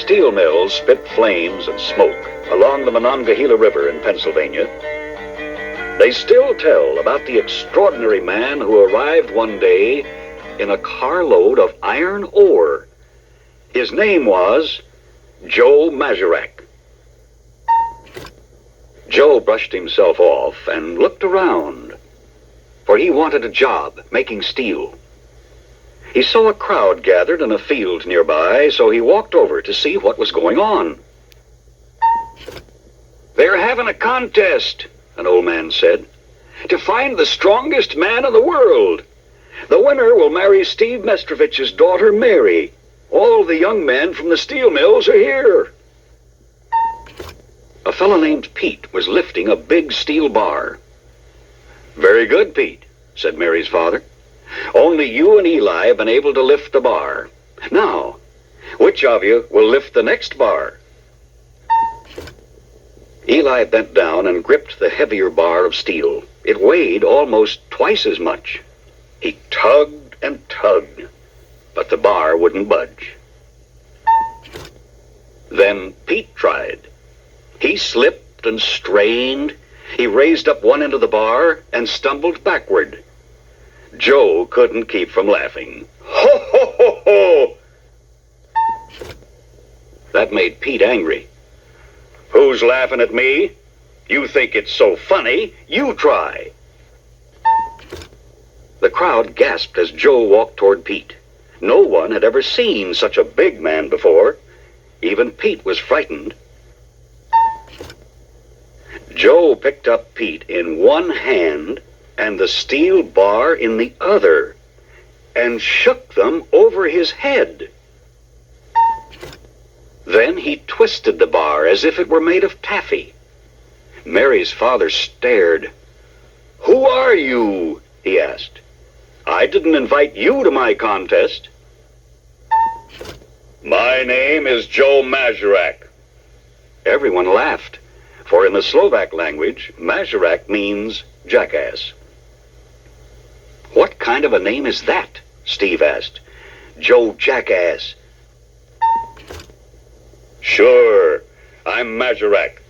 steel mills spit flames and smoke along the Monongahela River in Pennsylvania, they still tell about the extraordinary man who arrived one day in a carload of iron ore. His name was Joe Magarac. Joe brushed himself off and looked around, for he wanted a job making steel. He saw a crowd gathered in a field nearby, so he walked over to see what was going on. "They're having a contest," an old man said, "to find the strongest man in the world. The winner will marry Steve Mestrovich's daughter, Mary. All the young men from the steel mills are here." A fellow named Pete was lifting a big steel bar. "Very good, Pete," said Mary's father. "Only you and Eli have been able to lift the bar. Now, which of you will lift the next bar?" Eli bent down and gripped the heavier bar of steel. It weighed almost twice as much. He tugged and tugged, but the bar wouldn't budge. Then Pete tried. He slipped and strained. He raised up one end of the bar and stumbled backward. Joe couldn't keep from laughing. "Ho, ho, ho, ho!" That made Pete angry. "Who's laughing at me? You think it's so funny? You try." The crowd gasped as Joe walked toward Pete. No one had ever seen such a big man before. Even Pete was frightened. Joe picked up Pete in one hand and the steel bar in the other and shook them over his head. Then he twisted the bar as if it were made of taffy. Mary's father stared. "Who are you?" he asked. "I didn't invite you to my contest." "My name is Joe Magarac." Everyone laughed, for in the Slovak language, Magarac means jackass. "What kind of a name is that?" Steve asked. "Joe Jackass." "Sure, I'm Magarac.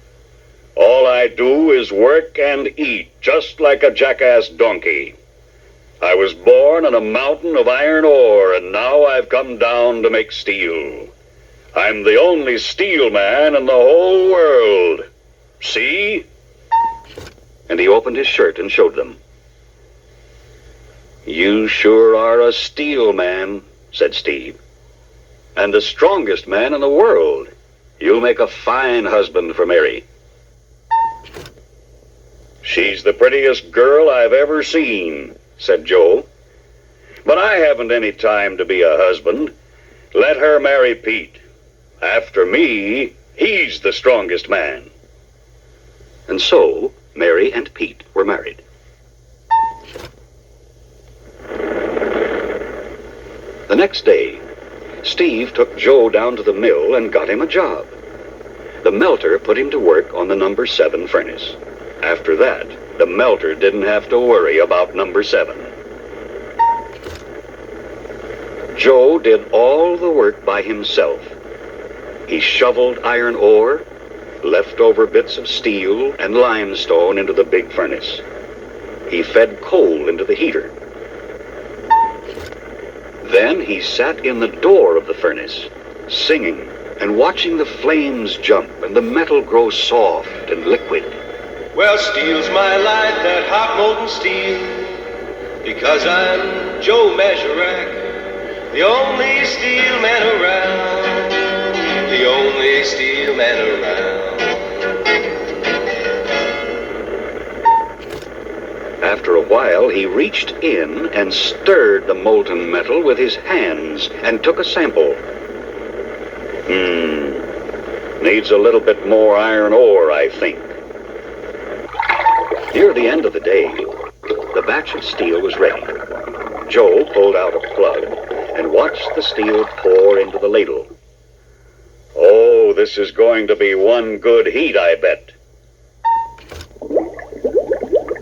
All I do is work and eat, just like a jackass donkey. I was born on a mountain of iron ore, and now I've come down to make steel. I'm the only steel man in the whole world. See?" And he opened his shirt and showed them. "You sure are a steel man," said Steve. "And the strongest man in the world. You'll make a fine husband for Mary." "She's the prettiest girl I've ever seen," said Joe. "But I haven't any time to be a husband. Let her marry Pete. After me, he's the strongest man." And so, Mary and Pete were married. The next day, Steve took Joe down to the mill and got him a job. The melter put him to work on the number 7 furnace. After that, the melter didn't have to worry about number 7. Joe did all the work by himself. He shoveled iron ore, leftover bits of steel and limestone into the big furnace. He fed coal into the heater. Then he sat in the door of the furnace, singing and watching the flames jump and the metal grow soft and liquid. "Well, steel's my life, that hot molten steel, because I'm Joe Magarac, the only steel man around, the only steel man around." After a while, he reached in and stirred the molten metal with his hands and took a sample. Needs a little bit more iron ore, I think. Near the end of the day, the batch of steel was ready. Joe pulled out a plug and watched the steel pour into the ladle. "Oh, this is going to be one good heat, I bet."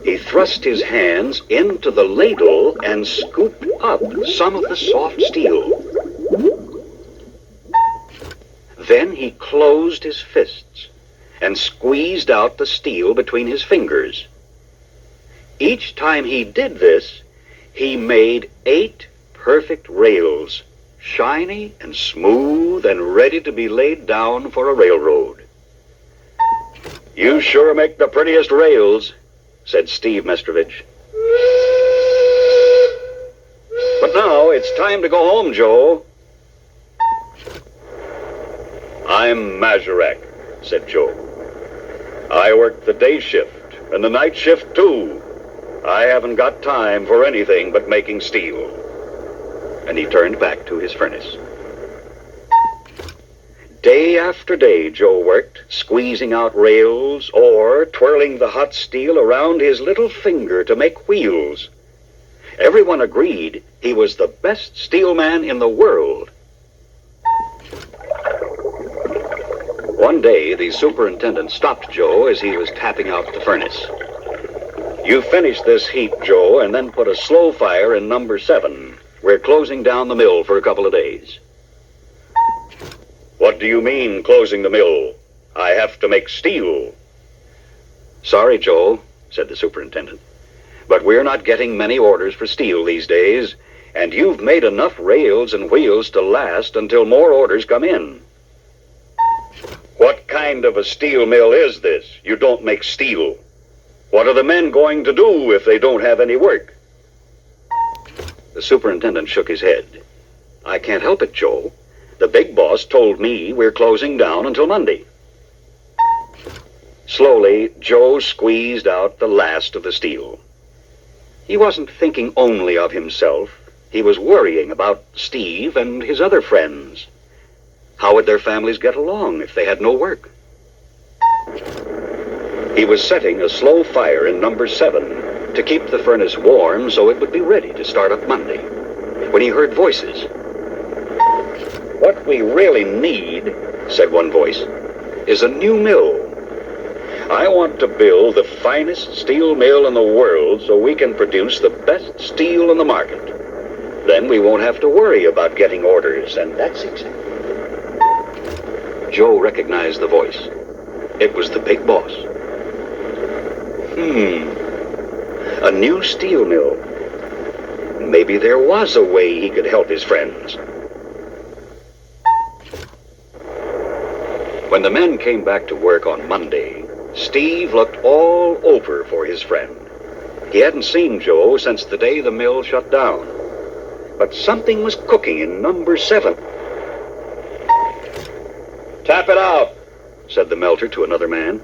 He thrust his hands into the ladle and scooped up some of the soft steel. Then he closed his fists and squeezed out the steel between his fingers. Each time he did this, he made 8 perfect rails, shiny and smooth and ready to be laid down for a railroad. "You sure make the prettiest rails," said Steve Mestrovich. "But now it's time to go home, Joe." "I'm Magarac," said Joe. "I work the day shift and the night shift too. I haven't got time for anything but making steel." And he turned back to his furnace. Day after day Joe worked, squeezing out rails or twirling the hot steel around his little finger to make wheels. Everyone agreed he was the best steelman in the world. One day, the superintendent stopped Joe as he was tapping out the furnace. "You finish this heat, Joe, and then put a slow fire in number 7. We're closing down the mill for a couple of days." "What do you mean, closing the mill? I have to make steel." "Sorry, Joe," said the superintendent, "but we're not getting many orders for steel these days, and you've made enough rails and wheels to last until more orders come in." "What kind of a steel mill is this? You don't make steel. What are the men going to do if they don't have any work?" The superintendent shook his head. "I can't help it, Joe. The big boss told me we're closing down until Monday." Slowly, Joe squeezed out the last of the steel. He wasn't thinking only of himself. He was worrying about Steve and his other friends. How would their families get along if they had no work? He was setting a slow fire in number 7 to keep the furnace warm so it would be ready to start up Monday, when he heard voices. "What we really need," said one voice, "is a new mill. I want to build the finest steel mill in the world so we can produce the best steel in the market. Then we won't have to worry about getting orders, and that's exactly..." Joe recognized the voice. It was the big boss. A new steel mill. Maybe there was a way he could help his friends. When the men came back to work on Monday, Steve looked all over for his friend. He hadn't seen Joe since the day the mill shut down. But something was cooking in number 7. "Tap it out," said the melter to another man,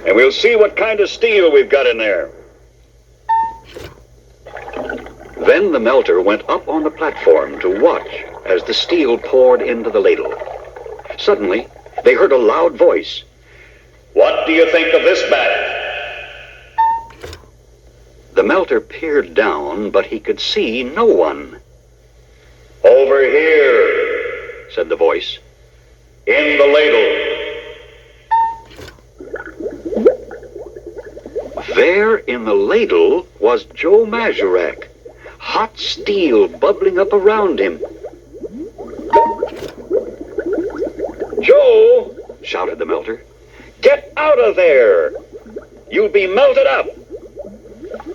"and we'll see what kind of steel we've got in there." Then the melter went up on the platform to watch as the steel poured into the ladle. Suddenly, they heard a loud voice. "What do you think of this batch?" The melter peered down, but he could see no one. "Over here," said the voice. "In the ladle." There in the ladle was Joe Magarac, hot steel bubbling up around him. "Joe," shouted the melter, "get out of there! You'll be melted up."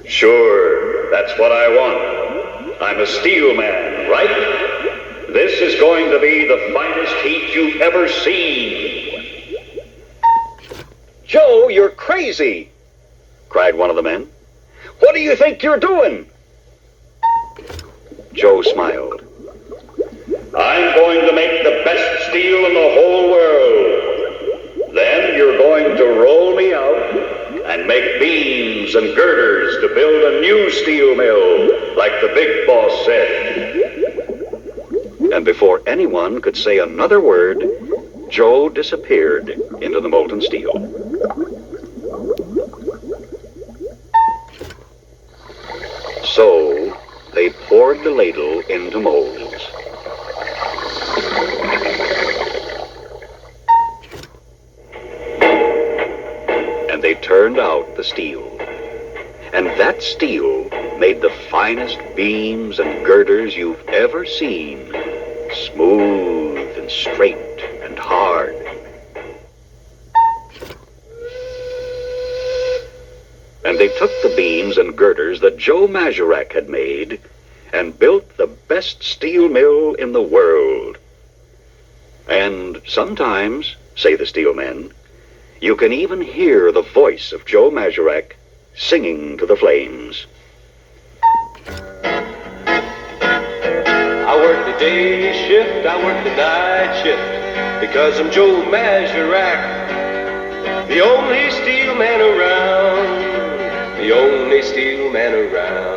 "Sure, that's what I want. I'm a steel man, right? This is going to be the finest heat you've ever seen." "Joe, you're crazy!" cried one of the men. "What do you think you're doing?" Joe smiled. "I'm going to make the best steel in the whole world. Then you're going to roll me out and make beams and girders to build a new steel mill, like the big boss said." And before anyone could say another word, Joe disappeared into the molten steel. So they poured the ladle into molds. And they turned out the steel. And that steel made the finest beams and girders you've ever seen. Smooth and straight and hard. they took the beams and girders that Joe Magarac had made and built the best steel mill in the world. And sometimes, say the steel men, you can even hear the voice of Joe Magarac singing to the flames. I work the day shift, I work the night shift, because I'm Joe Magarac, the only steel man around, the only steel man around.